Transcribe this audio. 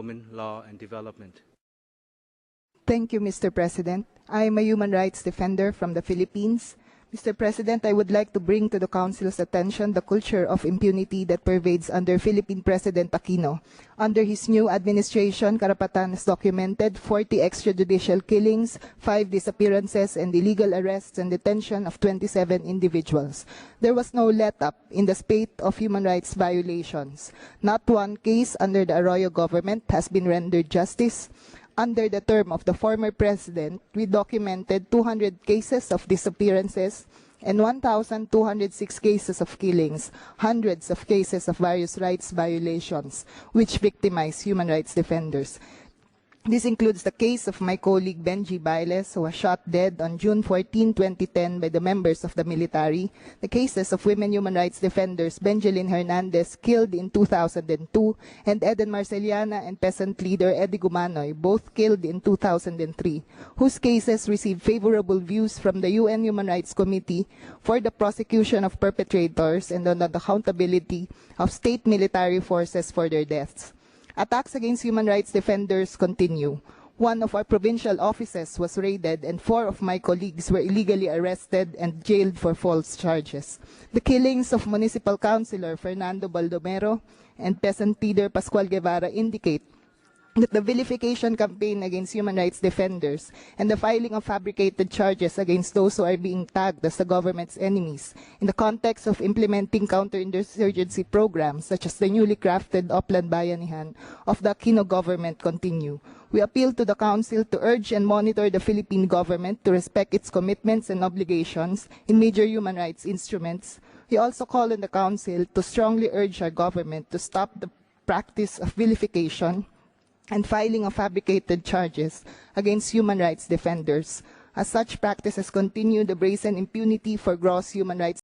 common law and development. Thank you, Mr. President. I am a human rights defender from the Philippines. Mr. President, I would like to bring to the Council's attention the culture of impunity that pervades under Philippine President Aquino. Under his new administration, Karapatan has documented 40 extrajudicial killings, 5 disappearances, and illegal arrests and detention of 27 individuals. There was no let-up in the spate of human rights violations. Not one case under the Arroyo government has been rendered justice. Under the term of the former president, we documented 200 cases of disappearances and 1,206 cases of killings, hundreds of cases of various rights violations, which victimize human rights defenders. This includes the case of my colleague Benji Bailes, who was shot dead on June 14, 2010 by the members of the military, the cases of women human rights defenders Benjelyn Hernandez, killed in 2002, and Eden Marceliana and peasant leader Eddie Gumanoy, both killed in 2003, whose cases received favorable views from the UN Human Rights Committee for the prosecution of perpetrators and on the accountability of state military forces for their deaths. Attacks against human rights defenders continue. One of our provincial offices was raided and 4 of my colleagues were illegally arrested and jailed for false charges. The killings of Municipal Councilor Fernando Baldomero and peasant leader Pascual Guevara indicate that the vilification campaign against human rights defenders and the filing of fabricated charges against those who are being tagged as the government's enemies in the context of implementing counterinsurgency programs such as the newly crafted Oplan Bayanihan of the Aquino government continue. We appeal to the Council to urge and monitor the Philippine government to respect its commitments and obligations in major human rights instruments. We also call on the Council to strongly urge our government to stop the practice of vilification and filing of fabricated charges against human rights defenders. As such practices continue, the brazen impunity for gross human rights